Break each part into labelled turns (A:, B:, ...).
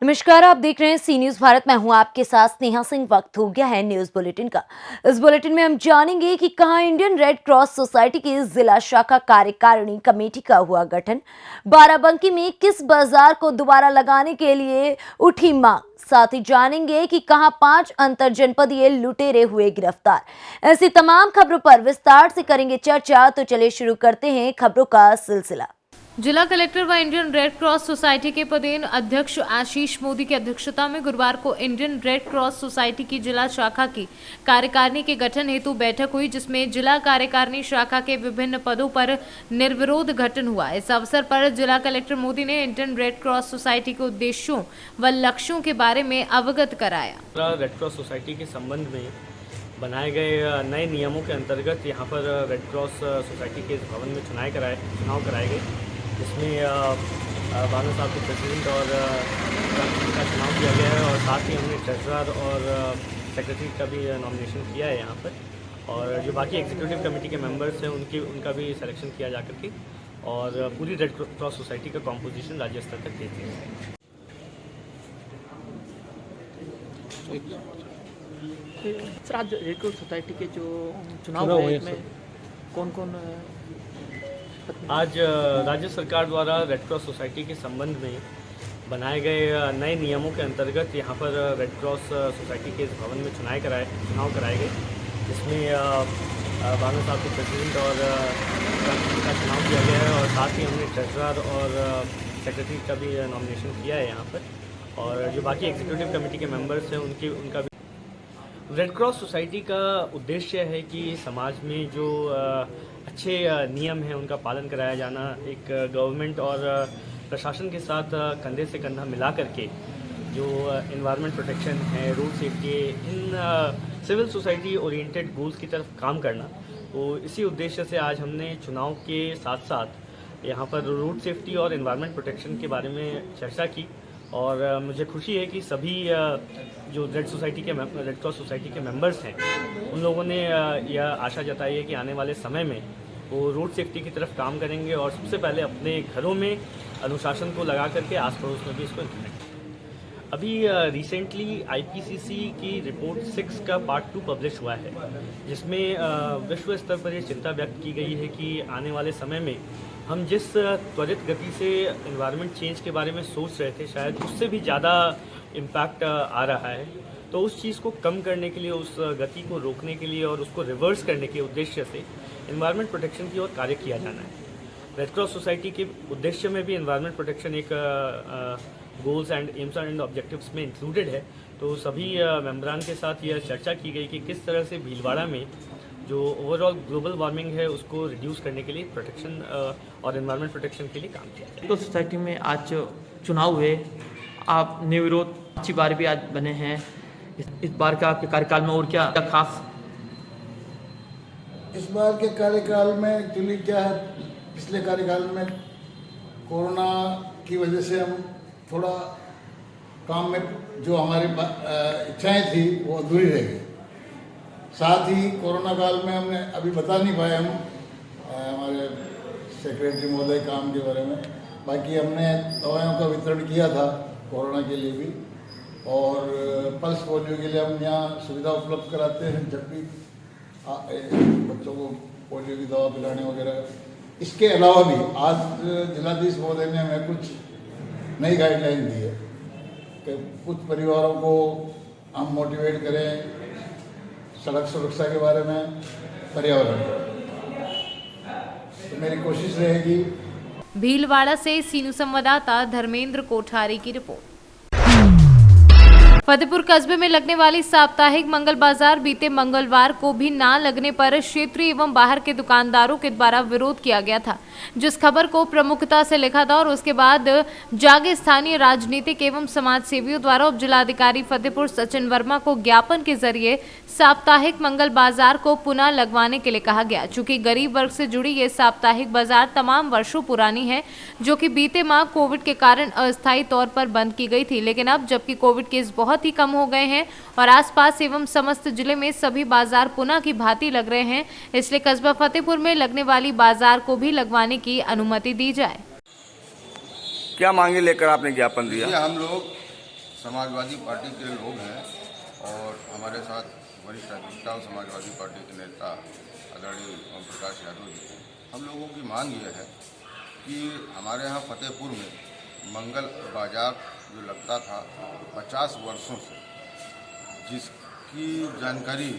A: नमस्कार, आप देख रहे हैं सी न्यूज भारत। मैं हूं आपके साथ स्नेहा सिंह। वक्त हो गया है न्यूज बुलेटिन का। इस बुलेटिन में हम जानेंगे कि कहां इंडियन रेड क्रॉस सोसाइटी की जिला शाखा कार्यकारिणी कमेटी का हुआ गठन, बाराबंकी में किस बाजार को दोबारा लगाने के लिए उठी मांग, साथ ही जानेंगे कि कहां 5 अंतर जनपदीय लुटेरे हुए गिरफ्तार। ऐसी तमाम खबरों पर विस्तार से करेंगे चर्चा। तो चलिए शुरू करते हैं खबरों का सिलसिला।
B: जिला कलेक्टर व इंडियन रेड क्रॉस सोसाइटी के पदेन अध्यक्ष आशीष मोदी की अध्यक्षता में गुरुवार को इंडियन रेड क्रॉस सोसाइटी की जिला शाखा की कार्यकारिणी के गठन हेतु बैठक हुई, जिसमें जिला कार्यकारिणी शाखा के विभिन्न पदों पर निर्विरोध गठन हुआ। इस अवसर पर जिला कलेक्टर मोदी ने इंडियन रेड क्रॉस सोसाइटी के उद्देश्यों व लक्ष्यों के बारे में अवगत कराया।
C: रेड क्रॉस सोसाइटी के संबंध में बनाए गए नए नियमों के अंतर्गत यहाँ पर रेड क्रॉस सोसाइटी के भवन में चुनाव कराए गए, जिसमें बानो साहब के प्रेसिडेंट और का चुनाव किया गया है, और साथ ही हमने ट्रेजरर और सेक्रेटरी का भी नॉमिनेशन किया है यहाँ पर, और जो बाकी एग्जीक्यूटिव कमेटी के मेंबर्स हैं उनका भी सिलेक्शन किया जा करके, और पूरी रेड क्रॉस सोसाइटी का कॉम्पोजिशन राज्य स्तर तक दे दिया है।
D: सर, आज रेड क्रॉस सोसाइटी के जो चुनाव हुए इसमें कौन कौन
C: आज राज्य सरकार द्वारा रेड क्रॉस सोसाइटी के संबंध में बनाए गए नए नियमों के अंतर्गत यहाँ पर रेड क्रॉस सोसाइटी के भवन में चुनाव कराए गए, जिसमें बानो साहब के प्रेसिडेंट और का चुनाव किया गया है, और साथ ही हमने ट्रेजरर और सेक्रेटरी का भी नॉमिनेशन किया है यहाँ पर, और जो बाकी एग्जीक्यूटिव कमेटी के मेंबर्स हैं उनका भी। रेड क्रॉस सोसाइटी का उद्देश्य है कि समाज में जो अच्छे नियम हैं उनका पालन कराया जाना, एक गवर्नमेंट और प्रशासन के साथ कंधे से कंधा मिला करके जो एनवायरनमेंट प्रोटेक्शन है, रोड सेफ्टी, इन सिविल सोसाइटी ओरिएंटेड गोल्स की तरफ काम करना। तो इसी उद्देश्य से आज हमने चुनाव के साथ साथ यहाँ पर रोड सेफ्टी और एनवायरनमेंट प्रोटेक्शन के बारे में चर्चा की, और मुझे खुशी है कि सभी जो रेड क्रॉस सोसाइटी के मेंबर्स हैं उन लोगों ने यह आशा जताई है कि आने वाले समय में वो रोड सेफ्टी की तरफ काम करेंगे, और सबसे पहले अपने घरों में अनुशासन को लगा करके आस पड़ोस में भी इसको इम्प्लीमेंट। अभी रिसेंटली आईपीसीसी की रिपोर्ट 6 का पार्ट 2 पब्लिश हुआ है, जिसमें विश्व स्तर पर ये चिंता व्यक्त की गई है कि आने वाले समय में हम जिस त्वरित गति से एनवायरनमेंट चेंज के बारे में सोच रहे थे, शायद उससे भी ज़्यादा इम्पैक्ट आ रहा है। तो उस चीज़ को कम करने के लिए, उस गति को रोकने के लिए और उसको रिवर्स करने के उद्देश्य से एनवायरनमेंट प्रोटेक्शन की ओर कार्य किया जाना है। रेड क्रॉस सोसाइटी के उद्देश्य में भी एनवायरनमेंट प्रोटेक्शन एक goals and AIIMS and objectives में इंक्लूडेड है। तो सभी मेंबरान के साथ यह चर्चा की गई कि किस तरह से भीलवाड़ा में जो ओवरऑल ग्लोबल वार्मिंग है उसको रिड्यूस करने के लिए प्रोटेक्शन और एनवायरनमेंट प्रोटेक्शन के लिए काम किया जाए।
D: तो सोसाइटी में आज चुनाव हुए, आप निर्विरोध अच्छी बार भी आज बने हैं। इस बार का आपके कार्यकाल में और क्या खास?
E: इस बार के कार्यकाल में एक्चुअली क्या है, पिछले कार्यकाल में कोरोना की वजह से हम थोड़ा काम में जो हमारी इच्छाएं थी वो अधूरी रह गई। साथ ही कोरोना काल में हमने अभी बता नहीं पाए हम हमारे सेक्रेटरी महोदय काम के बारे में। बाकी हमने दवाइयों का वितरण किया था कोरोना के लिए भी, और पल्स पोलियो के लिए हम यहाँ सुविधा उपलब्ध कराते हैं जब भी बच्चों को पोलियो की दवा पिलाने वगैरह। इसके अलावा भी आज जिलाधीश महोदय ने हमें कुछ नई गाइडलाइन दी है कि कुछ परिवारों को हम मोटिवेट करें सड़क सुरक्षा के बारे में, पर्यावरण तो मेरी कोशिश रहेगी।
B: भीलवाड़ा से सीनू संवाददाता धर्मेंद्र कोठारी की रिपोर्ट। फतेहपुर कस्बे में लगने वाली साप्ताहिक मंगल बाजार बीते मंगलवार को भी ना लगने पर क्षेत्रीय एवं बाहर के दुकानदारों के द्वारा विरोध किया गया था, जिस खबर को प्रमुखता से लिखा था, और उसके बाद जागे स्थानीय राजनीतिक एवं समाज सेवियों द्वारा उप जिलाधिकारी फतेहपुर सचिन वर्मा को ज्ञापन के जरिए साप्ताहिक मंगल बाजार को पुनः लगवाने के लिए कहा गया। चूंकि गरीब वर्ग से जुड़ी ये साप्ताहिक बाजार तमाम वर्षों पुरानी है, जो कि बीते माह कोविड के कारण अस्थायी तौर पर बंद की गई थी, लेकिन अब जबकि कोविड केस बहुत ही कम हो गए हैं और आसपास एवं समस्त जिले में सभी बाजार पुनः की भांति लग रहे हैं, इसलिए कस्बा फतेहपुर में लगने वाली बाजार को भी लगवाने की अनुमति दी जाए।
F: क्या मांगे लेकर आपने ज्ञापन दिया?
G: हम लोग
F: समाजवादी पार्टी के लोग हैं और हमारे साथ वरिष्ठ अधिवक्ता और समाजवादी पार्टी के नेता आदरणीय ओम प्रकाश यादव जी हैं। हम लोगों की मांग ये है कि हमारे यहाँ फतेहपुर में मंगल बाजार जो लगता था 50 वर्षों से, जिसकी जानकारी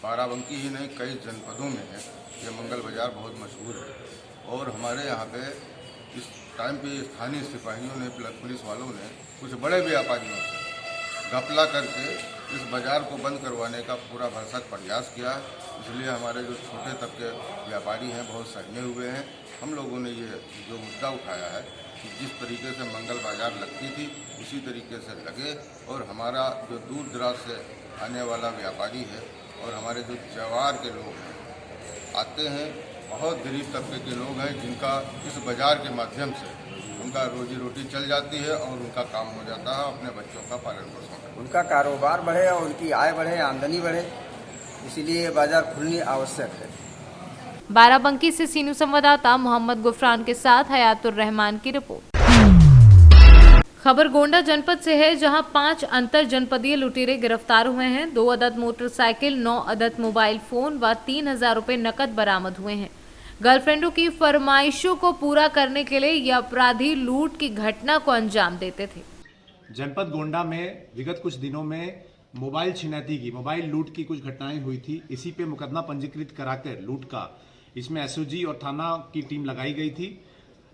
F: बाराबंकी ही नहीं कई जनपदों में है, ये मंगल बाजार बहुत मशहूर है। और हमारे यहाँ पे इस टाइम पे स्थानीय सिपाहियों ने, पुलिस वालों ने कुछ बड़े व्यापारियों से घपला करके इस बाज़ार को बंद करवाने का पूरा भरसक प्रयास किया। इसलिए हमारे जो छोटे तबके व्यापारी हैं बहुत सहमे हुए हैं। हम लोगों ने ये जो मुद्दा उठाया है कि जिस तरीके से मंगल बाज़ार लगती थी उसी तरीके से लगे, और हमारा जो दूर दराज से आने वाला व्यापारी है और हमारे जो जवार के लोग हैं आते हैं, बहुत गरीब तबके के लोग हैं जिनका इस बाज़ार के माध्यम से उनका रोजी रोटी चल जाती है और उनका काम हो जाता है, अपने बच्चों का पालन पोषण,
G: उनका कारोबार बढ़े और उनकी आय बढ़े, आमदनी बढ़े, इसीलिए ये बाज़ार खुलनी आवश्यक है।
B: बाराबंकी से सीनू संवाददाता मोहम्मद गुफरान के साथ हयातुर रहमान की रिपोर्ट। खबर गोंडा जनपद से है, जहां 5 अंतर जनपदीय लुटेरे गिरफ्तार हुए हैं। 2 अदद मोटरसाइकिल, 9 अदद मोबाइल फोन व 3000 रुपए नकद बरामद हुए हैं। गर्लफ्रेंडों की फरमाइशों को पूरा करने के लिए ये अपराधी लूट की घटना को अंजाम देते थे।
H: जनपद गोंडा में विगत कुछ दिनों में मोबाइल छिनैती की, मोबाइल लूट की कुछ घटनाएं हुई थी। इसी पे मुकदमा पंजीकृत कराकर लूट का इसमें एसओजी और थाना की टीम लगाई गई थी।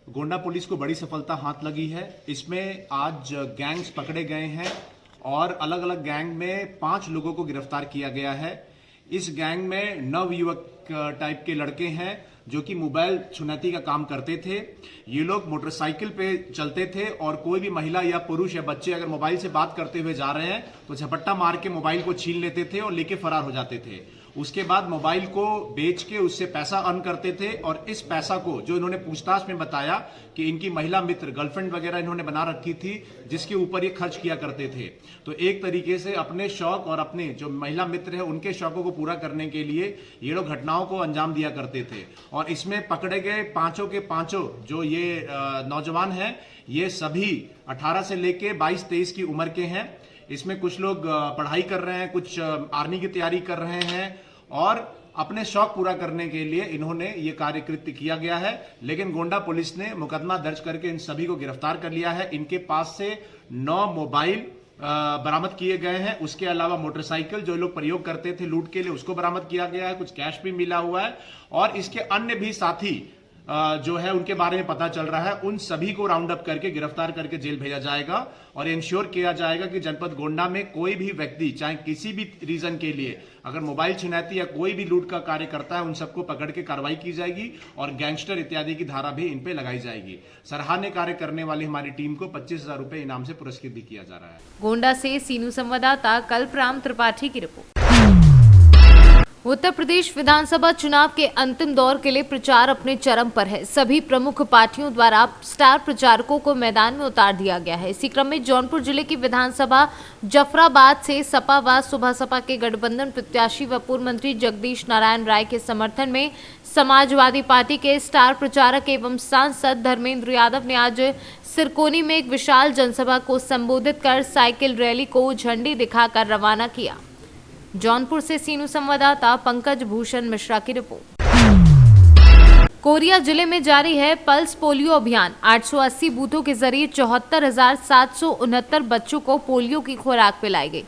H: गोंडा पुलिस को बड़ी सफलता हाथ लगी है। इसमें आज गैंग्स पकड़े गए हैं और अलग अलग गैंग में 5 लोगों को गिरफ्तार किया गया है। इस गैंग में नवयुवक टाइप के लड़के हैं जो कि मोबाइल छुनैती का काम करते थे। ये लोग मोटरसाइकिल पे चलते थे और कोई भी महिला या पुरुष या बच्चे अगर मोबाइल से बात करते हुए जा रहे हैं तो झपट्टा मार के मोबाइल को छीन लेते थे और लेके फरार हो जाते थे। उसके बाद मोबाइल को बेच के उससे पैसा अर्न करते थे और इस पैसा को, जो इन्होंने पूछताछ में बताया कि इनकी महिला मित्र, गर्लफ्रेंड वगैरह इन्होंने बना रखी थी जिसके ऊपर ये खर्च किया करते थे। तो एक तरीके से अपने शौक और अपने जो महिला मित्र है उनके शौकों को पूरा करने के लिए ये लोग घटनाओं को अंजाम दिया करते थे। और इसमें पकड़े गए 5 के 5 जो ये नौजवान हैं, ये सभी 18 से लेके 22-23 की उम्र के हैं। इसमें कुछ लोग पढ़ाई कर रहे हैं, कुछ आर्मी की तैयारी कर रहे हैं और अपने शौक पूरा करने के लिए इन्होंने ये कार्य कृत्य किया गया है। लेकिन गोंडा पुलिस ने मुकदमा दर्ज करके इन सभी को गिरफ्तार कर लिया है। इनके पास से 9 मोबाइल बरामद किए गए हैं। उसके अलावा मोटरसाइकिल जो लोग प्रयोग करते थे लूट के लिए उसको बरामद किया गया है। कुछ कैश भी मिला हुआ है और इसके अन्य भी साथी जो है उनके बारे में पता चल रहा है। उन सभी को राउंड अप करके गिरफ्तार करके जेल भेजा जाएगा और इंश्योर किया जाएगा कि जनपद गोंडा में कोई भी व्यक्ति चाहे किसी भी रीजन के लिए अगर मोबाइल छिनैती या कोई भी लूट का कार्य करता है उन सबको पकड़ के कार्रवाई की जाएगी और गैंगस्टर इत्यादि की धारा भी इन पे लगाई जाएगी। सराहनीय कार्य करने वाली हमारी टीम को 25,000 रुपए इनाम से पुरस्कृत भी किया जा रहा है।
B: गोंडा से सीनू संवाददाता कल्पराम त्रिपाठी की रिपोर्ट। उत्तर प्रदेश विधानसभा चुनाव के अंतिम दौर के लिए प्रचार अपने चरम पर है। सभी प्रमुख पार्टियों द्वारा स्टार प्रचारकों को मैदान में उतार दिया गया है। इसी क्रम में जौनपुर जिले की विधानसभा जफराबाद से सपा व सुबह सपा के गठबंधन प्रत्याशी व पूर्व मंत्री जगदीश नारायण राय के समर्थन में समाजवादी पार्टी के स्टार प्रचारक एवं सांसद धर्मेंद्र यादव ने आज सिरकोनी में एक विशाल जनसभा को संबोधित कर साइकिल रैली को झंडी दिखाकर रवाना किया। जौनपुर से सीनू संवाददाता पंकज भूषण मिश्रा की रिपोर्ट। कोरिया जिले में जारी है पल्स पोलियो अभियान। 880 बूथों के जरिए 74,769 बच्चों को पोलियो की खुराक पिलाई गई।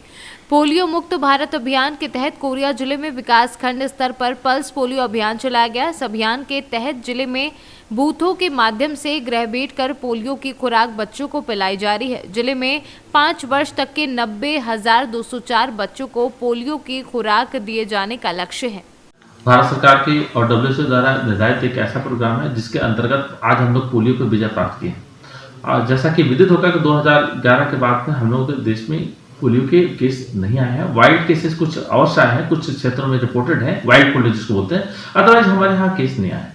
B: पोलियो मुक्त भारत अभियान के तहत कोरिया जिले में विकास खंड स्तर पर पल्स पोलियो अभियान चलाया गया। इस अभियान के तहत जिले में बूथों के माध्यम से गृह बैठ कर पोलियो की खुराक बच्चों को पिलाई जा रही है। जिले में 5 वर्ष तक के 90,204 बच्चों को पोलियो की खुराक दिए जाने का लक्ष्य है।
I: भारत सरकार की और WHO द्वारा निर्धारित एक ऐसा प्रोग्राम है जिसके अंतर्गत आज हम लोग पोलियो को विजय प्राप्त किए। और जैसा कि विदित होगा कि 2011 के बाद में हम लोगों के देश में पोलियो के केस नहीं आए हैं। वाइल्ड केसेस कुछ अवश्य आए हैं, कुछ क्षेत्रों में रिपोर्टेड है, वाइल्ड पोलियो जिसको बोलते हैं। अदरवाइज हमारे यहाँ केस नहीं आए।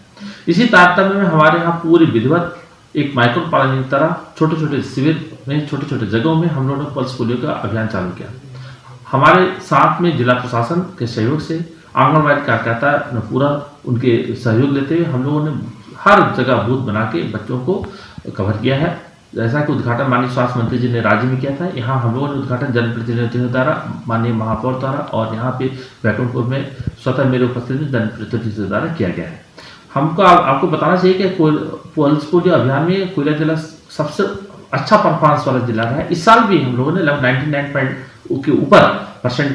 I: इसी तारतम्य में हमारे यहाँ पूरी विधिवत एक माइक्रो कॉलोनी की तरह छोटे छोटे शिविर में, छोटे छोटे जगहों में हम लोगों ने पल्स पोलियो का अभियान चालू किया। हमारे साथ में जिला प्रशासन के सहयोग से आंगनबाड़ी कार्यकर्ता ने पूरा उनके सहयोग लेते हुए हम लोगों ने हर जगह बूथ बना के बच्चों को कवर किया है। जैसा कि उद्घाटन माननीय स्वास्थ्य मंत्री जी ने राज्य में किया था, यहाँ हम लोगों ने उद्घाटन जनप्रतिनिधियों द्वारा, माननीय महापौर द्वारा और यहाँ पे बैकुंठपुर में स्वतः मेरे उपस्थिति में जनप्रतिनिधियों द्वारा किया गया है। हमको आपको बताना चाहिए कि पल्स पोलियो अभियान में कोयला जिला सबसे अच्छा परफॉर्मेंस वाला जिला रहा है। इस साल भी हम लोगों ने लगभग 99% के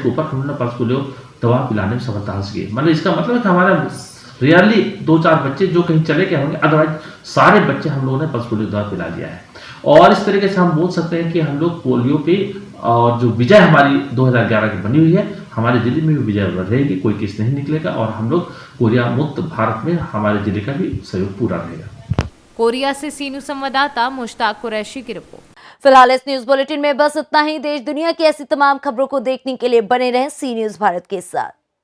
I: ऊपर हमने पल्स पोलियो दवा पिलाने में सफलता हासिल की। मतलब इसका मतलब है कि हमारा रियरली 2-4 बच्चे जो कहीं चले गए होंगे, अदरवाइज सारे बच्चे हम लोगों ने पल्स पोलियो दवा पिला दिया है। और इस तरीके से हम बोल सकते हैं कि हम लोग पोलियो पे और जो विजय हमारी 2011 की बनी हुई है, हमारे जिले में भी विजय रहेगी, कोई केस नहीं निकलेगा और हम लोग कोरिया मुक्त भारत में हमारे जिले का भी सहयोग पूरा रहेगा।
B: कोरिया से सी न्यूज़ संवाददाता मुश्ताक कुरैशी की रिपोर्ट।
A: फिलहाल इस न्यूज बुलेटिन में बस इतना ही। देश दुनिया की ऐसी तमाम खबरों को देखने के लिए बने रहें सी न्यूज भारत के साथ।